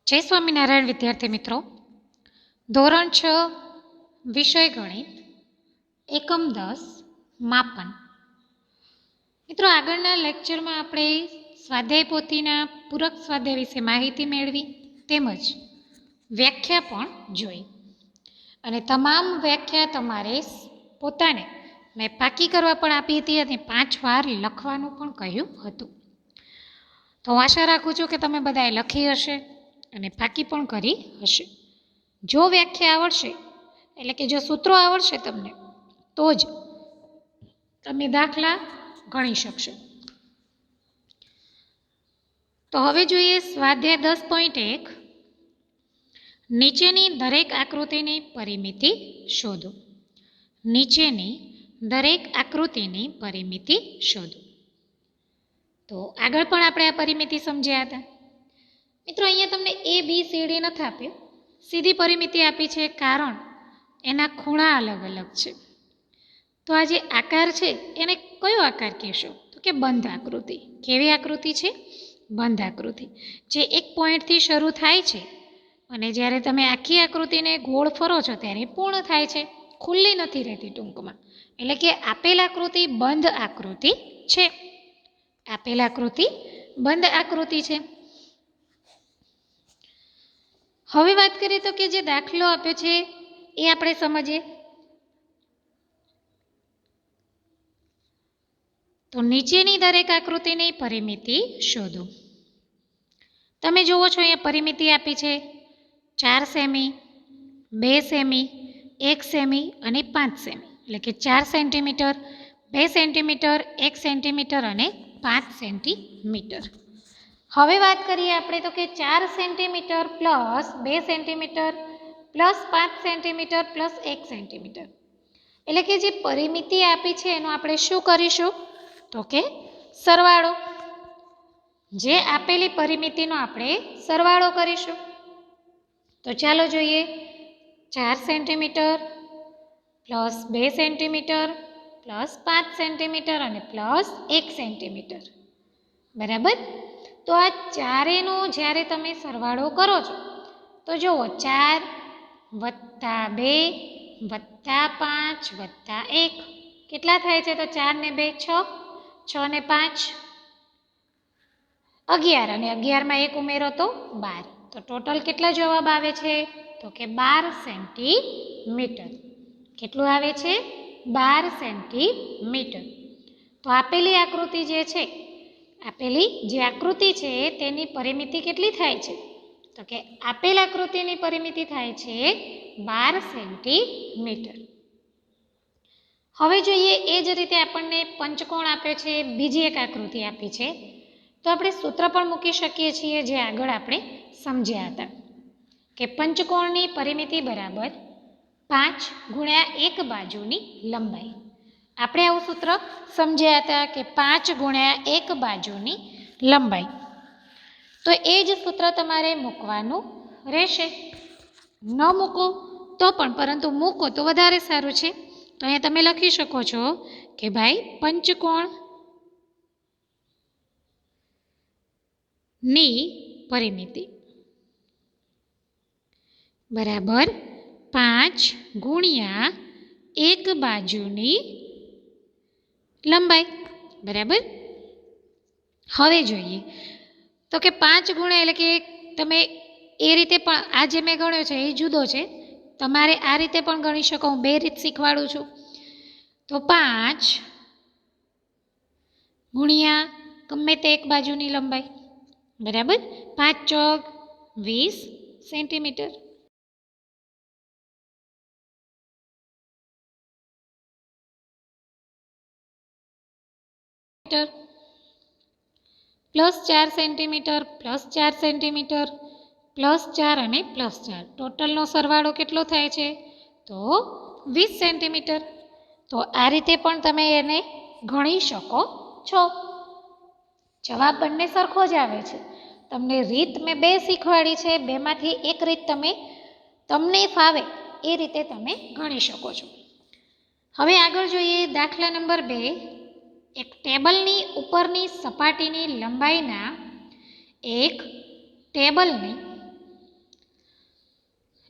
જય સ્વામિનારાયણ વિદ્યાર્થી મિત્રો, ધોરણ 6 વિષય ગણિત, એકમ 10 માપન. મિત્રો, આગળના લેક્ચરમાં આપણે સ્વાધ્યાય પોથીના પૂરક સ્વાધ્યાય વિશે માહિતી મેળવી, તેમજ વ્યાખ્યા પણ જોઈ. અને તમામ વ્યાખ્યા તમારે પોતાને મેં પાકી કરવા પણ આપી હતી અને 5 વાર લખવાનું પણ કહ્યું હતું. તો હું આશા રાખું છું કે તમે બધાએ લખી હશે અને પાકી પણ કરી હશે. જો વ્યાખ્યા આવડશે, એટલે કે જો સૂત્રો આવડશે તમને, તો જ તમે દાખલા ગણી શકશો. તો હવે જોઈએ સ્વાધ્યાય 10.1, નીચેની દરેક આકૃતિની પરિમિતિ શોધો. નીચેની દરેક આકૃતિની પરિમિતિ શોધો. તો આગળ પણ આપણે આ પરિમિતિ સમજ્યા હતા. મિત્રો, અહીંયા તમને ABCD નથી આપ્યું, સીધી પરિમિતિ આપી છે, કારણ એના ખૂણા અલગ અલગ છે. તો આ જે આકાર છે એને કયો આકાર કહેશો? તો કે બંધ આકૃતિ. કેવી આકૃતિ છે? બંધ આકૃતિ, જે એક પોઈન્ટથી શરૂ થાય છે અને જ્યારે તમે આખી આકૃતિને ગોળ ફરો છો ત્યારે પૂર્ણ થાય છે, ખુલ્લી નથી રહેતી ટૂંકમાં. એટલે કે આપેલ આકૃતિ બંધ આકૃતિ છે. આપેલ આકૃતિ બંધ આકૃતિ છે. હવે વાત કરીએ તો કે જે દાખલો આપ્યો છે એ આપણે સમજીએ. તો નીચેની દરેક આકૃતિની પરિમિતિ શોધો. તમે જુઓ છો અહીંયા પરિમિતિ આપી છે 4 સેમી, 2 સેમી, 1 સેમી અને 5 સેમી. એટલે કે 4 સેન્ટીમીટર, 2 સેન્ટીમીટર, 1 સેન્ટીમીટર અને 5 સેન્ટીમીટર. હવે વાત કરીએ આપણે તો કે 4 centimetre plus 2 centimetre plus 5 centimetre plus 1 centimetre. એટલે કે જે પરિમિતિ આપી છે એનો આપણે શું કરીશું? તો કે સરવાળો. જે આપેલી પરિમિતિનો આપણે સરવાળો કરીશું. તો ચાલો જોઈએ, 4 centimetre plus 2 centimetre plus 5 centimetre અને પ્લસ 1 સેન્ટીમીટર. બરાબર? તો આ ચારેનો જ્યારે તમે સરવાળો કરો છો તો જુઓ, 4 વત્તા 2 વત્તા 5 વત્તા 1 કેટલા થાય છે? તો 4 ને 2 6, 6 ને 5 11 અને 11માં 1 ઉમેરો તો 12. તો ટોટલ કેટલા જવાબ આવે છે? તો કે 12 સેન્ટીમીટર. કેટલું આવે છે? 12 સેન્ટીમીટર. તો આપેલી આકૃતિ જે છે, આપેલી જે આકૃતિ છે તેની પરિમિતિ કેટલી થાય છે? તો કે આપેલ આકૃતિની પરિમિતિ થાય છે 12 સેન્ટીમીટર. હવે જોઈએ, એ જ રીતે આપણને પંચકોણ આપ્યો છે, બીજી એક આકૃતિ આપી છે, તો આપણે સૂત્ર પણ મૂકી શકીએ છીએ, જે આગળ આપણે સમજ્યા હતા કે પંચકોણની પરિમિતિ બરાબર 5 ગુણ્યા એક બાજુની લંબાઈ. આપણે આવું સૂત્ર સમજ્યા હતા કે 5 ગુણ્યા એક બાજુની લંબાઈ. તો એ જ સૂત્ર તમારે મૂકવાનું રહેશે. ન મૂકો તો પણ, પરંતુ મૂકો તો વધારે સારું છે. તો અહીંયા તમે લખી શકો છો કે ભાઈ પંચકોણ ની પરિમિતિ બરાબર 5 ગુણ્યા એક બાજુની લંબાઈ. બરાબર? હવે જોઈએ તો કે 5 ગુણ્યા, એટલે કે તમે એ રીતે પણ, આ જે મેં ગણ્યો છે એ જુદો છે, તમારે આ રીતે પણ ગણી શકો. હું 2 રીત શીખવાડું છું. તો 5 ગુણ્યા ગમે તે એક બાજુની લંબાઈ. બરાબર? 5 ચોક 20 centimetre. Plus 4 centimetre plus 4 centimetre plus 4 અને પ્લસ 4, ટોટલનો સરવાળો કેટલો થાય છે? તો 20 સેન્ટીમીટર. તો આ રીતે પણ તમે એને ગણી શકો છો. જવાબ બંને સરખો જ આવે છે. તમને રીત મેં 2 શીખવાડી છે, બેમાંથી એક રીત તમને ફાવે એ રીતે તમે ગણી શકો છો. હવે આગળ જોઈએ દાખલા નંબર 2. એક ટેબલની ઉપરની સપાટીની લંબાઈના એક ટેબલની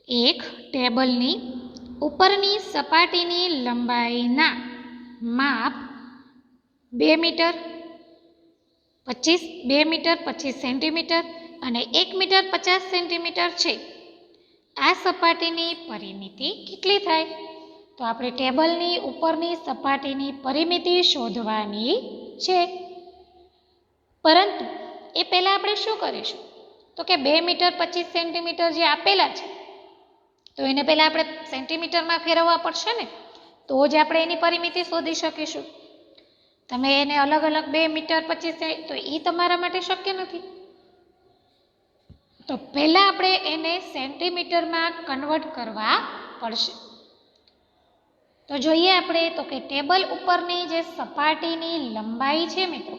એક ટેબલની ઉપરની સપાટીની લંબાઈના માપ 2 મીટર 25 સેન્ટીમીટર અને 1 મીટર 50 સેન્ટીમીટર છે. આ સપાટીની પરિમિતિ કેટલી થાય? તો આપણે ટેબલની ઉપરની સપાટીની પરિમિતિ શોધવાની છે. પરંતુ એ પહેલાં આપણે શું કરીશું? તો કે 2 મીટર 25 સેન્ટીમીટર જે આપેલા છે, તો એને પહેલાં આપણે સેન્ટીમીટરમાં ફેરવવા પડશે ને, તો જ આપણે એની પરિમિતિ શોધી શકીશું. તમે એને અલગ અલગ 2 મીટર 25 તો એ તમારા માટે શક્ય નથી. તો પહેલાં આપણે એને સેન્ટીમીટરમાં કન્વર્ટ કરવા પડશે. તો જોઈએ આપણે તો કે ટેબલ ઉપરની જે સપાટીની લંબાઈ છે મિત્રો,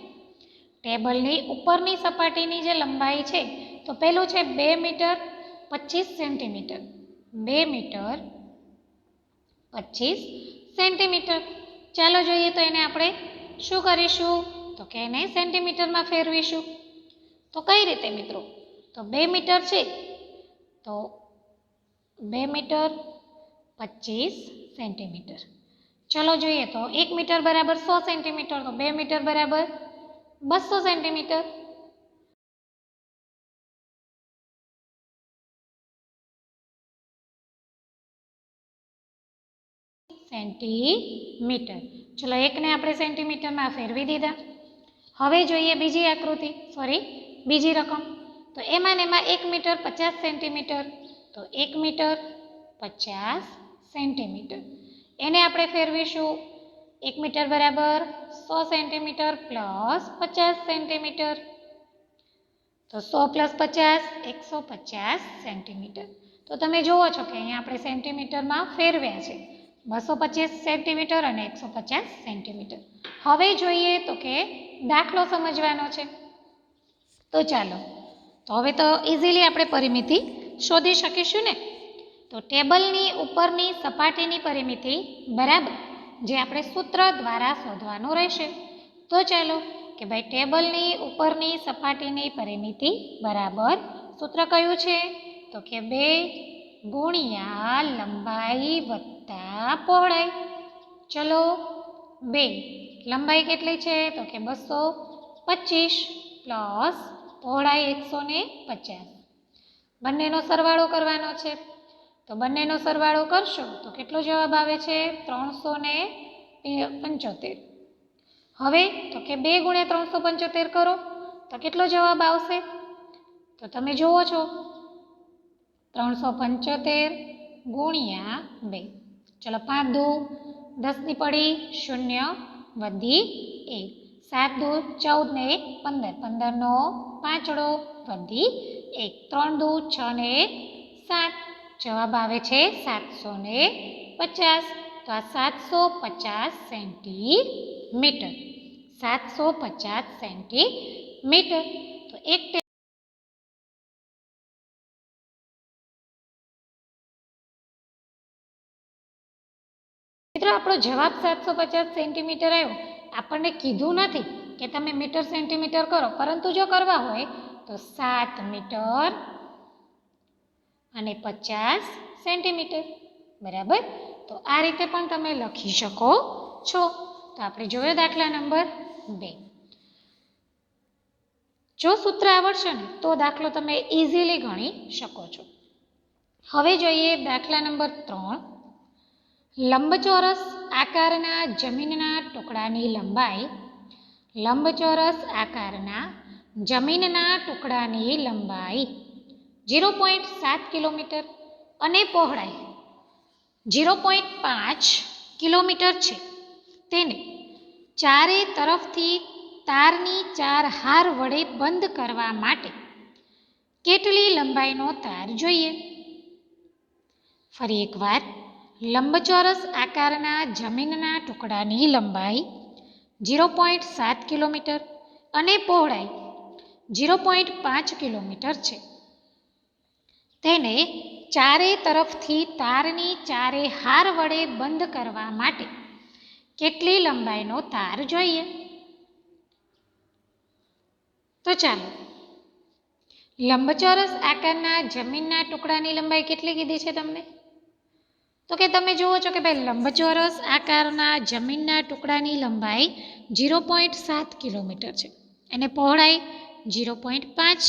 ટેબલની ઉપરની સપાટીની જે લંબાઈ છે, તો પહેલું છે 2 મીટર 25 સેન્ટીમીટર. 2 metre 25 centimetre. ચાલો જોઈએ તો એને આપણે શું કરીશું? તો કે એને સેન્ટીમીટરમાં ફેરવીશું. તો કઈ રીતે મિત્રો? તો 2 મીટર છે, તો 2 મીટર 25 સેન્ટીમીટર. ચલો જોઈએ તો 1 મીટર બરાબર 100 સેન્ટીમીટર, તો 2 મીટર બરાબર 200 સેન્ટીમીટર. સેન્ટીમીટર. ચલો એકને આપણે સેન્ટીમીટરમાં ફેરવી દીધા. હવે જોઈએ બીજી આકૃતિ, બીજી રકમ. તો એમાં 1 મીટર 50 સેન્ટીમીટર, તો 1 મીટર 50 સેન્ટીમીટર. એને આપણે ફેરવીશું. 1 મીટર બરાબર 100 સેન્ટીમીટર પ્લસ 50 સેન્ટીમીટર. તો 100 પ્લસ 50 150 સેન્ટીમીટર. તો તમે જુઓ છો કે અહીંયા આપણે સેન્ટીમીટરમાં ફેરવ્યા છે. 225 સેન્ટીમીટર અને 150 સેન્ટીમીટર. હવે જોઈએ તો કે દાખલો સમજવાનો છે. તો ચાલો, તો હવે તો ઇઝીલી આપણે પરિમિતિ શોધી શકીશું ને. તો ટેબલની ઉપરની સપાટીની પરિમિતિ બરાબર જે આપણે સૂત્ર દ્વારા શોધવાનું રહેશે. તો ચાલો કે ભાઈ ટેબલની ઉપરની સપાટીની પરિમિતિ બરાબર સૂત્ર કયું છે? તો કે 2 ગુણ્યા લંબાઈ વત્તા પહોળાઈ. ચલો 2 લંબાઈ કેટલી છે? તો કે 225 પ્લસ પહોળાઈ 150. બંનેનો સરવાળો કરવાનો છે. તો બંનેનો સરવાળો કરશો તો કેટલો જવાબ આવે છે? 375. હવે તો કે 2 ગુણ્યા 375 કરો તો કેટલો જવાબ આવશે? તો તમે જુઓ છો 375 ગુણ્યા 2. ચલો 5 દુ 10 ની પડી 0 વધી 1. 7 દુ 14 ને 1 15. 15 નો પાંચડો વધી 1. 3 દુ 6 ને 7. જવાબ આવે છે 750. તો આ 750 સેન્ટીમીટર. 750 સેન્ટીમીટર. તો એક મિત્રો આપણો જવાબ 750 સેન્ટીમીટર આવ્યો. આપણને કીધું નથી કે તમે મીટર સેન્ટીમીટર કરો, પરંતુ જો કરવા હોય તો 7 મીટર અને 50 સેન્ટીમીટર બરાબર. તો આ રીતે પણ તમે લખી શકો છો. તો આપણે જોયો દાખલા નંબર 2. જો સૂત્ર આવડશે ને તો દાખલો તમે ઇઝીલી ગણી શકો છો. હવે જોઈએ દાખલા નંબર 3. લંબચોરસ આકારના જમીનના ટુકડાની લંબાઈ. લંબચોરસ આકારના જમીનના ટુકડાની લંબાઈ 0.7 કિલોમીટર અને પહોળાઈ 0.5 કિલોમીટર છે. તેને ચારે તરફથી તારની 4 હાર વડે બંધ કરવા માટે કેટલી લંબાઈનો તાર જોઈએ? ફરી એકવાર, લંબચોરસ આકારના જમીનના ટુકડાની લંબાઈ 0.7 કિલોમીટર અને પહોળાઈ 0.5 કિલોમીટર છે. તેને ચારે તરફથી તારની 4 હાર વડે બંધ કરવા માટે કેટલી લંબાઈનો તાર જોઈએ? તો ચાલો, લંબચોરસ આકારના જમીનના ટુકડાની લંબાઈ કેટલી કીધી છે તમને? તો કે તમે જુઓ છો કે ભાઈ લંબચોરસ આકારના જમીનના ટુકડાની લંબાઈ 0.7 કિલોમીટર છે અને પહોળાઈ 0.5.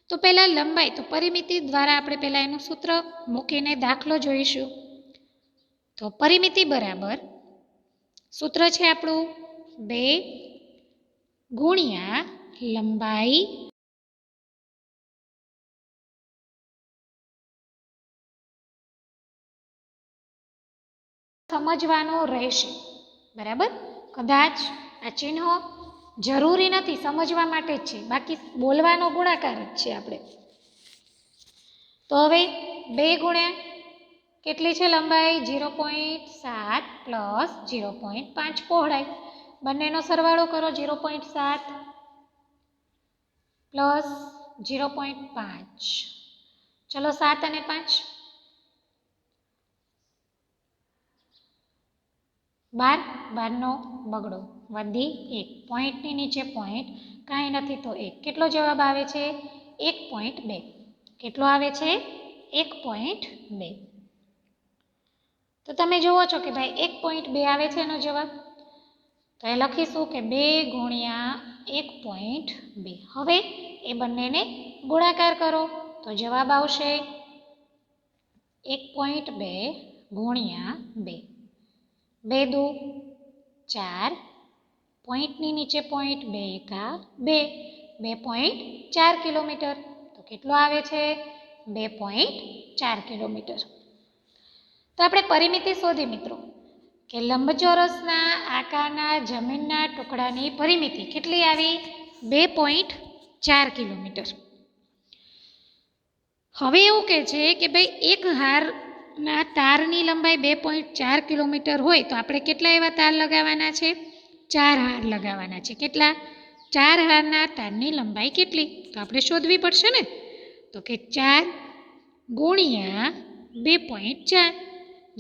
તો પહેલાં લંબાઈ તો પરિમિતિ દ્વારા આપણે પહેલાં એનું સૂત્ર મૂકીને દાખલો જોઈશું. તો પરિમિતિ બરાબર સૂત્ર છે આપણું 2 ગુણ્યા લંબાઈ સમજવાનો રહેશે. બરાબર, કદાચ આ ચિહ્નો જરૂરી નથી, સમજવા માટે જ છે, બાકી બોલવાનો ગુણાકાર જ છે આપણે. તો હવે 2 ગુણ્યા કેટલી છે લંબાઈ? 0.7 પ્લસ 0.5 પહોળાઈ. બંનેનો સરવાળો કરો. 0.7 પ્લસ 0.5. ચલો 7 અને 5 12, નો બગડો વધી 1. પોઈન્ટની નીચે પોઈન્ટ કાંઈ નથી તો 1. કેટલો જવાબ આવે છે? 1.2. કેટલો આવે છે? 1.2. તો તમે જુઓ છો કે ભાઈ 1.2 આવે છે એનો જવાબ. તો એ લખીશું કે 2 ગુણ્યા 1.2. હવે એ બંનેને ગુણાકાર કરો તો જવાબ આવશે 1.2 ગુણ્યા 2. 2 દુ 4. પોઈન્ટની નીચે પોઈન્ટ 2 એકા 2. 2.4 કિલોમીટર. તો કેટલો આવે છે? 2.4 કિલોમીટર. તો આપણે પરિમિતિ શોધી મિત્રો કે લંબચોરસના આકારના જમીનના ટુકડાની પરિમિતિ કેટલી આવી? 2.4 કિલોમીટર. હવે એવું કહે છે કે ભાઈ એક હારના તારની લંબાઈ 2.4 કિલોમીટર હોય તો આપણે કેટલા એવા તાર લગાવવાના છે? 4 હાર લગાવવાના છે. કેટલા? 4 હારના તારની લંબાઈ કેટલી? તો આપણે શોધવી પડશે ને. તો કે 4 ગુણ્યા 2.4.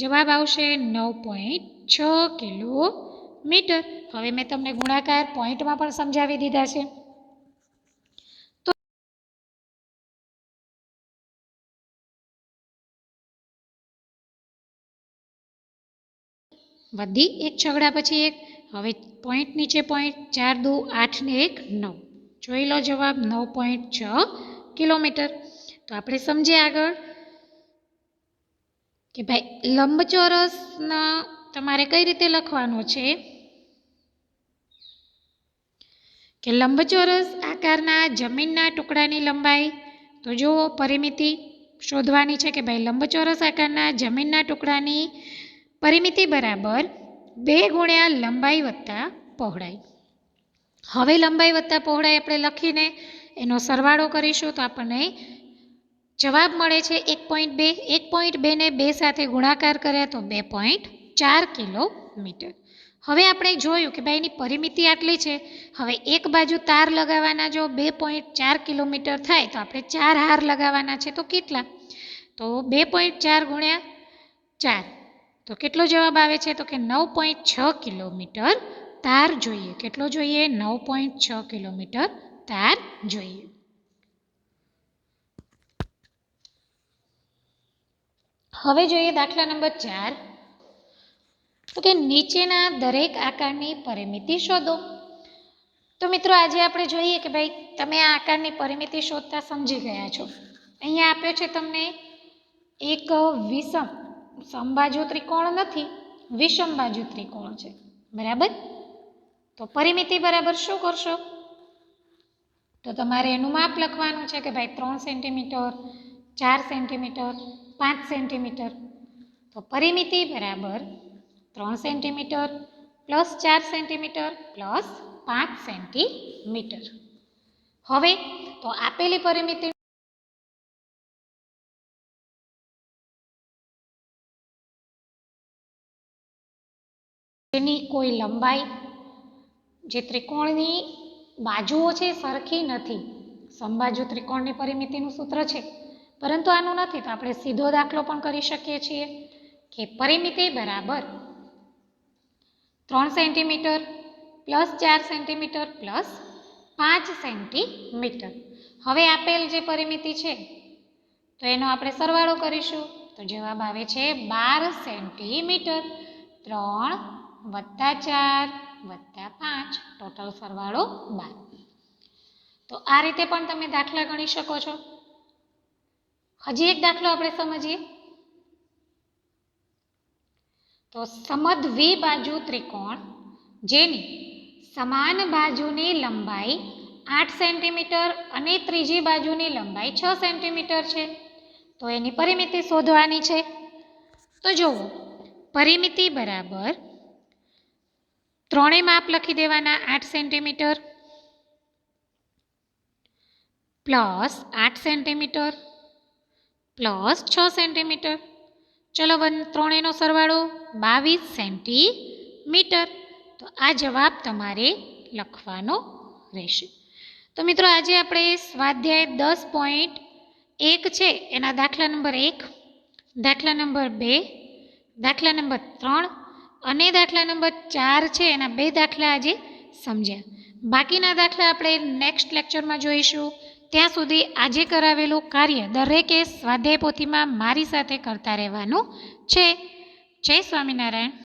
જવાબ આવશે 9.6 કિલોમીટર. હવે મેં તમને ગુણાકાર પોઈન્ટમાં પણ સમજાવી દીધા છે. વધી 1 છગડા પછી 1. હવે પોઈન્ટ નીચે પોઈન્ટ. 4 દુ 8 ને 1 9. જોઈ લો જવાબ 9.6 કિલોમીટર. તો આપણે સમજીએ આગળ કે ભાઈ લંબચોરસના તમારે કઈ રીતે લખવાનો છે કે લંબચોરસ આકારના જમીનના ટુકડાની લંબાઈ. તો જુઓ પરિમિતિ શોધવાની છે કે ભાઈ લંબચોરસ આકારના જમીનના ટુકડાની પરિમિતિ બરાબર 2 ગુણ્યા લંબાઈ વત્તા પહોળાઈ. હવે લંબાઈ વત્તા પહોળાઈ આપણે લખીને એનો સરવાળો કરીશું તો આપણને જવાબ મળે છે 1.2. 1.2 ને 2 સાથે ગુણાકાર કર્યા તો 2.4 કિલોમીટર. હવે આપણે જોયું કે ભાઈ એની પરિમિતિ આટલી છે. હવે એક બાજુ તાર લગાવવાના જો 2.4 કિલોમીટર થાય તો આપણે 4 હાર લગાવવાના છે. તો કેટલા? તો 2.4 ગુણ્યા 4. તો કેટલો જવાબ આવે છે? તો કે 9.6 કિલોમીટર તાર જોઈએ. કેટલો જોઈએ? 9.6 કિલોમીટર તાર જોઈએ. હવે જોઈએ દાખલા નંબર 4. તો કે નીચેના દરેક આકારની પરિમિતિ શોધો. તો મિત્રો આજે આપણે જોઈએ કે ભાઈ તમે આ આકારની પરિમિતિ શોધતા સમજી ગયા છો. અહીંયા આપ્યો છે તમને એક વિષમ સમબાજુ ત્રિકોણ નથી, વિષમ બાજુ ત્રિકોણ છે. બરાબર? તો પરિમિતિ બરાબર શું કરશો? તો તમારે એનું માપ લખવાનું છે કે ભાઈ 3 સેન્ટીમીટર, 4 સેન્ટીમીટર, 5 સેન્ટીમીટર. તો પરિમિતિ બરાબર 3 centimetre plus 4 centimetre plus 5 centimetre. હવે તો આપેલી પરિમિતિ તેની કોઈ લંબાઈ જે ત્રિકોણની બાજુઓ છે સરખી નથી. સમબાજુ ત્રિકોણની પરિમિતિનું સૂત્ર છે પરંતુ આનું નથી તો આપણે સીધો દાખલો પણ કરી શકીએ છીએ કે પરિમિતિ બરાબર 3 centimetre plus 4 centimetre plus 5 centimetre. હવે આપેલ જે પરિમિતિ છે તો એનો આપણે સરવાળો કરીશું તો જવાબ આવે છે 12 સેન્ટીમીટર. 3 વત્તા 4 વત્તા 5 ટોટલ સરવાળો 12. તો આ રીતે પણ તમે દાખલા ગણી શકો છો. હજી એક દાખલો આપણે સમજીએ. તો સમદ્વિબાજુ ત્રિકોણ જેની સમાન બાજુની લંબાઈ 8 સેન્ટીમીટર અને ત્રીજી બાજુની લંબાઈ 6 સેન્ટીમીટર છે. તો એની પરિમિતિ શોધવાની છે. તો જુઓ, પરિમિતિ બરાબર ત્રણેય માપ લખી દેવાના. 8 centimetre plus 8 centimetre plus 6 centimetre. ચલો ત્રણેયનો સરવાળો 22 સેન્ટીમીટર. તો આ જવાબ તમારે લખવાનો રહેશે. તો મિત્રો આજે આપણે સ્વાધ્યાય 10.1 છે એના દાખલા નંબર 1, દાખલા નંબર 2, દાખલા નંબર 3 અને દાખલા નંબર 4 છે એના 2 દાખલા આજે સમજ્યા. બાકીના દાખલા આપણે નેક્સ્ટ લેક્ચરમાં જોઈશું. ત્યાં સુધી આજે કરાવેલું કાર્ય દરેકે સ્વાધ્યાય પોથીમાં મારી સાથે કરતા રહેવાનું છે. જય સ્વામિનારાયણ.